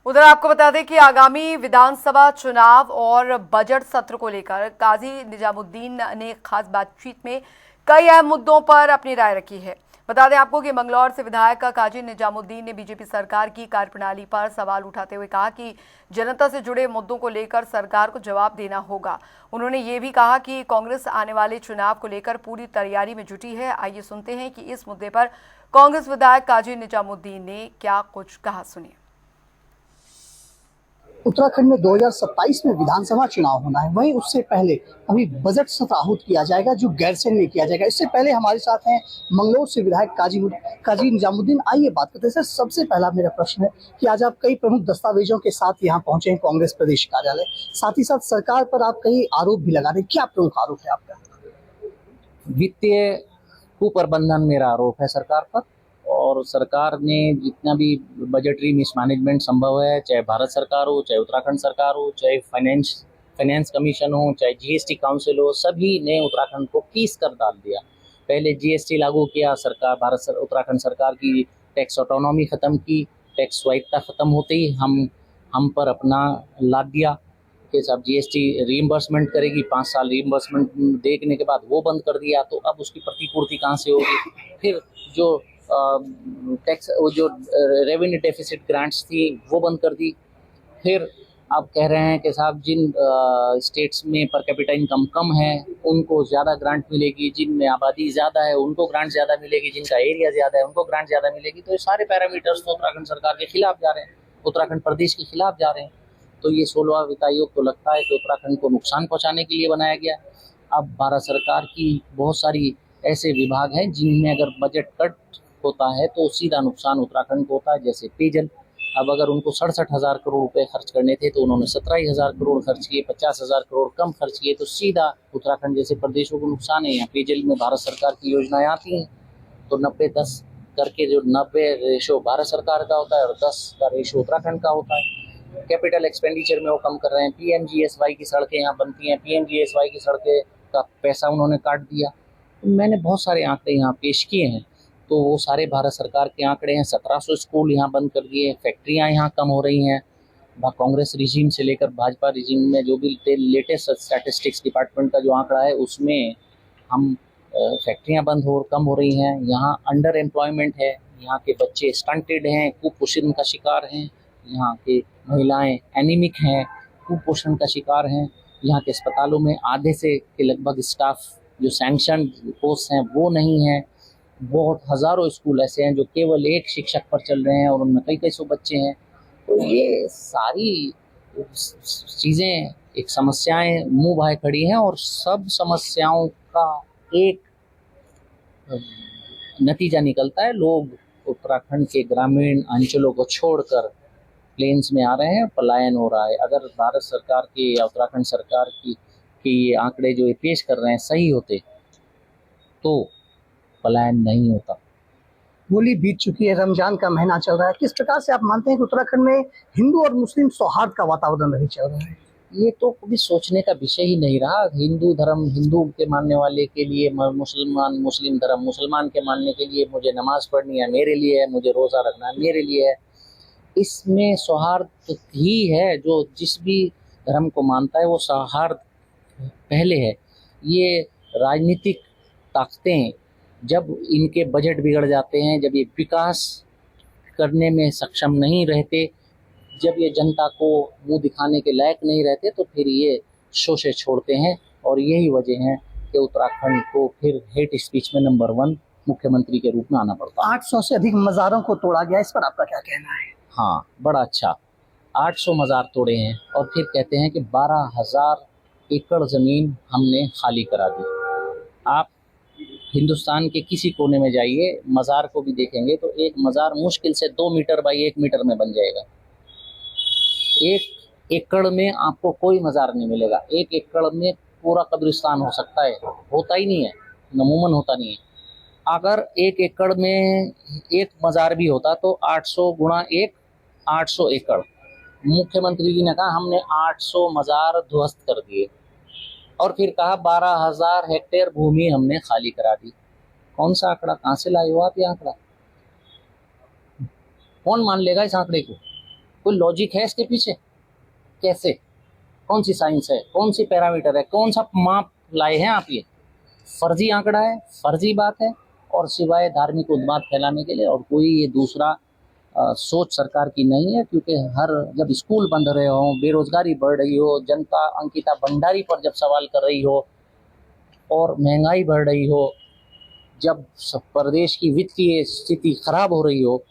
उधर आपको बता दें कि आगामी विधानसभा चुनाव और बजट सत्र को लेकर काजी निजामुद्दीन ने खास बातचीत में कई अहम मुद्दों पर अपनी राय रखी है। बता दें आपको कि मंगलौर से विधायक काजी निजामुद्दीन ने बीजेपी सरकार की कार्यप्रणाली पर सवाल उठाते हुए कहा कि जनता से जुड़े मुद्दों को लेकर सरकार को जवाब देना होगा। उन्होंने ये भी कहा कि कांग्रेस आने वाले चुनाव को लेकर पूरी तैयारी में जुटी है। आइए सुनते हैं कि इस मुद्दे पर कांग्रेस विधायक काजी निजामुद्दीन ने क्या कुछ कहा, सुनिए। उत्तराखंड में 2027 में विधानसभा चुनाव होना है, वहीं उससे पहले अभी बजट सत्र आहूत किया जाएगा जो गैरसैंण में किया जाएगा। इससे पहले हमारे साथ हैं मंगलौर से विधायक काजी निजामुद्दीन। आइए बात करते हैं। सर, सबसे पहला मेरा प्रश्न है कि आज आप कई प्रमुख दस्तावेजों के साथ यहाँ पहुंचे हैं कांग्रेस प्रदेश कार्यालय, साथ ही साथ सरकार पर आप कई आरोप भी लगा रहे हैं। क्या प्रमुख आरोप है आपका? वित्तीय कुप्रबंधन मेरा आरोप है सरकार पर, और सरकार ने जितना भी बजटरी मिसमैनेजमेंट संभव है, चाहे भारत सरकार हो, चाहे उत्तराखंड सरकार हो, चाहे फाइनेंस कमीशन हो, चाहे जीएसटी काउंसिल हो, सभी ने उत्तराखंड को पीस कर डाल दिया। पहले जीएसटी लागू किया सरकार, उत्तराखंड सरकार की टैक्स ऑटोनॉमी खत्म की, टैक्स स्वायत्तता खत्म होते ही हम पर अपना लाद दिया कि सब जीएसटी रीइंबर्समेंट करेगी। 5 साल रीइंबर्समेंट देखने के बाद वो बंद कर दिया, तो अब उसकी प्रतिपूर्ति कहाँ से होगी? फिर जो टैक्स, वो जो रेवेन्यू डेफिसिट ग्रांट्स थी वो बंद कर दी। फिर अब कह रहे हैं कि साहब जिन स्टेट्स में पर कैपिटा इनकम कम है उनको ज़्यादा ग्रांट मिलेगी, जिनमें आबादी ज़्यादा है उनको ग्रांट ज़्यादा मिलेगी, जिनका एरिया ज़्यादा है उनको ग्रांट ज़्यादा मिलेगी। तो ये सारे पैरामीटर्स तो उत्तराखंड सरकार के खिलाफ जा रहे हैं, उत्तराखंड प्रदेश के खिलाफ जा रहे हैं। तो ये 16वां वित्त आयोग तो लगता है कि उत्तराखंड को नुकसान पहुँचाने के लिए बनाया गया। अब भारत सरकार की बहुत सारी ऐसे विभाग हैं जिनमें अगर बजट कट होता है तो सीधा नुकसान उत्तराखंड को होता है, जैसे पेयजल। अब अगर उनको 67,000 करोड़ रुपए खर्च करने थे तो उन्होंने 17,000 करोड़ खर्च किए, 50,000 करोड़ कम खर्च किए, तो सीधा उत्तराखंड जैसे प्रदेशों को नुकसान है। यहाँ पेयजल में भारत सरकार की योजनाएं आती हैं तो 90-10 करके, जो 90 रेशो भारत सरकार का होता है और 10 का रेशो उत्तराखंड का होता है। कैपिटल एक्सपेंडिचर में वो कम कर रहे हैं। पीएमजीएसवाई की सड़कें यहाँ बनती हैं, पीएमजीएसवाई की सड़कें का पैसा उन्होंने काट दिया। मैंने बहुत सारे आंकड़े यहाँ पेश किए हैं, तो वो सारे भारत सरकार के आंकड़े हैं। 1700 स्कूल यहाँ बंद कर दिए, फैक्ट्रियाँ यहाँ कम हो रही हैं। कांग्रेस रिजीम से लेकर भाजपा रिजीम में जो भी लेटेस्ट स्टैटिस्टिक्स डिपार्टमेंट का जो आंकड़ा है उसमें हम फैक्ट्रियाँ कम हो रही हैं। यहाँ अंडर एम्प्लॉयमेंट है, यहाँ के बच्चे स्टंटेड हैं, कुपोषण का शिकार हैं, यहाँ के महिलाएं एनीमिक हैं, कुपोषण का शिकार हैं। यहाँ के अस्पतालों में आधे से के लगभग स्टाफ जो सैंक्शन पोस्ट हैं वो नहीं है। बहुत हज़ारों स्कूल ऐसे हैं जो केवल एक शिक्षक पर चल रहे हैं और उनमें कई सौ बच्चे हैं। तो ये सारी चीज़ें, एक समस्याएं मुंह भाए खड़ी हैं, और सब समस्याओं का एक नतीजा निकलता है। लोग उत्तराखंड के ग्रामीण अंचलों को छोड़कर प्लेन्स में आ रहे हैं, पलायन हो रहा है। अगर भारत सरकार के या उत्तराखंड सरकार की ये आंकड़े जो ये पेश कर रहे हैं सही होते तो पलायन नहीं होता। होली बीत चुकी है, रमजान का महीना चल रहा है। किस प्रकार से आप मानते हैं कि उत्तराखंड में हिंदू और मुस्लिम सौहार्द का वातावरण नहीं चल रहा है? ये तो कभी सोचने का विषय ही नहीं रहा। हिंदू धर्म हिंदू के मानने वाले के लिए, मुस्लिम धर्म मुसलमान के मानने के लिए, मुझे नमाज पढ़नी है मेरे लिए है, मुझे रोज़ा रखना है मेरे लिए है। इसमें सौहार्द ही है। जो जिस भी धर्म को मानता है वो सौहार्द पहले है। ये राजनीतिक ताकतें जब इनके बजट बिगड़ जाते हैं, जब ये विकास करने में सक्षम नहीं रहते, जब ये जनता को मुंह दिखाने के लायक नहीं रहते, तो फिर ये शोषे छोड़ते हैं। और यही वजह है कि उत्तराखंड को फिर हेट स्पीच में नंबर 1 मुख्यमंत्री के रूप में आना पड़ता है। 800 से अधिक मज़ारों को तोड़ा गया, इस पर आपका क्या कहना है? हाँ, बड़ा अच्छा। 800 मज़ार तोड़े हैं और फिर कहते हैं कि 12,000 एकड़ ज़मीन हमने खाली करा दी। आप हिंदुस्तान के किसी कोने में जाइए, मज़ार को भी देखेंगे तो एक मज़ार मुश्किल से 2 मीटर बाई 1 मीटर में बन जाएगा। 1 एकड़ में आपको कोई मज़ार नहीं मिलेगा। 1 एकड़ में पूरा कब्रिस्तान हो सकता है, होता ही नहीं है, नमूमन होता नहीं है। अगर 1 एकड़ में एक मज़ार भी होता तो 800 गुणा 1, 800 एकड़। मुख्यमंत्री जी ने कहा हमने 800 मज़ार ध्वस्त कर दिए और फिर कहा 12,000 हेक्टेयर भूमि हमने खाली करा दी। कौन सा आंकड़ा, कहाँ से लाए हो आप ये आंकड़ा? कौन मान लेगा इस आंकड़े को? कोई लॉजिक है इसके पीछे? कैसे? कौन सी साइंस है, कौन सी पैरामीटर है, कौन सा माप लाए हैं आप? ये फर्जी आंकड़ा है, फर्जी बात है, और सिवाय धार्मिक उन्माद फैलाने के लिए और कोई ये दूसरा सोच सरकार की नहीं है। क्योंकि जब स्कूल बंद रहे हो, बेरोजगारी बढ़ रही हो, जनता अंकिता भंडारी पर जब सवाल कर रही हो और महंगाई बढ़ रही हो, जब प्रदेश की वित्तीय स्थिति खराब हो रही हो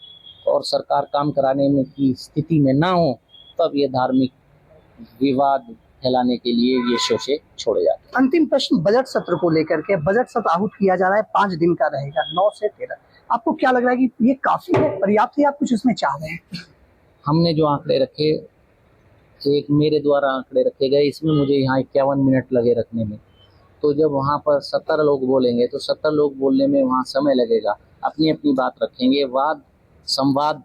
और सरकार काम कराने में की स्थिति में ना हो, तब ये धार्मिक विवाद फैलाने के लिए ये शोषे छोड़े जाते हैं। अंतिम प्रश्न बजट सत्र को लेकर के, बजट सत्र आहूत किया जा रहा है, 5 दिन का रहेगा, 9 से 13। आपको क्या लग रहा है कि ये काफी है, पर्याप्त है, आप कुछ इसमें चाह रहे हैं? हमने जो आंकड़े रखे, एक मेरे द्वारा आंकड़े रखे गए, इसमें मुझे यहाँ 51 मिनट लगे रखने में। तो जब वहाँ पर 70 लोग बोलेंगे तो 70 लोग बोलने में वहाँ समय लगेगा, अपनी अपनी बात रखेंगे, वाद संवाद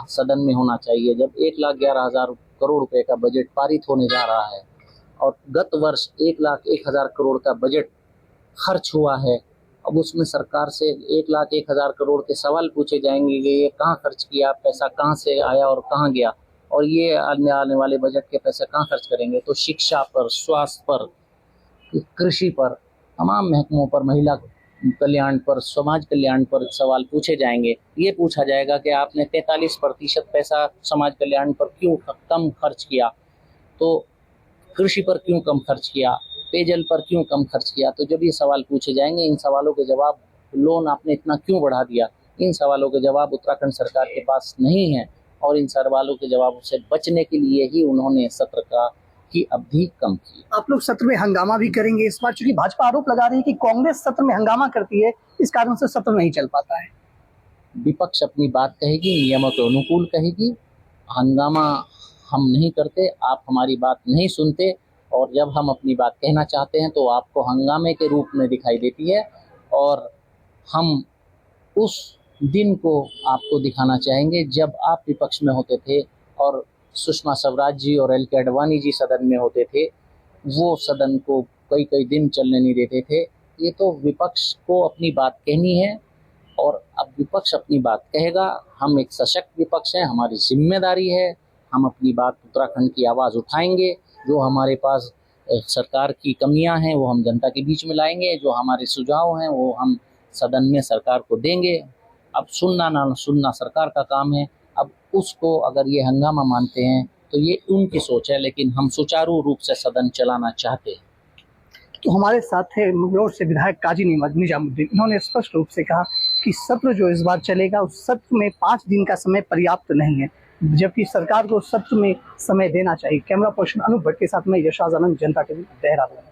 सदन में होना चाहिए। जब 1,11,000 करोड़ रुपए का बजट पारित होने जा रहा है और गत वर्ष 1,01,000 करोड़ का बजट खर्च हुआ है, अब उसमें सरकार से 1,01,000 करोड़ के सवाल पूछे जाएंगे कि ये कहाँ खर्च किया, पैसा कहाँ से आया और कहाँ गया, और ये आने वाले बजट के पैसे कहाँ खर्च करेंगे। तो शिक्षा पर, स्वास्थ्य पर, कृषि पर, तमाम महकमों पर, महिला कल्याण पर, समाज कल्याण पर सवाल पूछे जाएंगे। ये पूछा जाएगा कि आपने 43% पैसा समाज कल्याण पर क्यों कम खर्च किया, तो कृषि पर क्यों कम खर्च किया, पेयजल पर क्यों कम खर्च किया। तो जब ये सवाल पूछे जाएंगे, इन सवालों के जवाब, लोन आपने इतना क्यों बढ़ा दिया, इन सवालों के जवाब उत्तराखंड सरकार के पास नहीं है, और इन सवालों के जवाब से बचने के लिए ही उन्होंने सत्र की अवधि कम की। आप लोग सत्र में हंगामा भी करेंगे इस बार, चूंकि भाजपा आरोप लगा रही है कि कांग्रेस सत्र में हंगामा करती है, इस कारण से सत्र नहीं चल पाता है। विपक्ष अपनी बात कहेगी, नियमों के अनुकूल कहेगी, हंगामा हम नहीं करते, आप हमारी बात नहीं सुनते, और जब हम अपनी बात कहना चाहते हैं तो आपको हंगामे के रूप में दिखाई देती है, और हम उस दिन को आपको दिखाना चाहेंगे जब आप विपक्ष में होते थे और सुषमा स्वराज जी और एल के आडवाणी जी सदन में होते थे। वो सदन को कई कई दिन चलने नहीं देते थे। ये तो विपक्ष को अपनी बात कहनी है, और अब विपक्ष अपनी बात कहेगा। हम एक सशक्त विपक्ष हैं, हमारी जिम्मेदारी है, हम अपनी बात उत्तराखंड की आवाज़ उठाएंगे। जो हमारे पास सरकार की कमियां हैं वो हम जनता के बीच में लाएंगे, जो हमारे सुझाव हैं वो हम सदन में सरकार को देंगे। अब सुनना ना सुनना सरकार का काम है। अब उसको अगर ये हंगामा मानते हैं तो ये उनकी सोच है, लेकिन हम सुचारू रूप से सदन चलाना चाहते हैं। तो हमारे साथ है मंगलौर से विधायक काजी निजामुद्दीन। इन्होंने स्पष्ट रूप से कहा कि सत्र जो इस बार चलेगा उस सत्र में 5 दिन का समय पर्याप्त नहीं है, जबकि सरकार को सत्र में समय देना चाहिए। कैमरा पर्सन अनूप भट्ट के साथ में यशराज आनंद, जनता टीवी, देहरादून।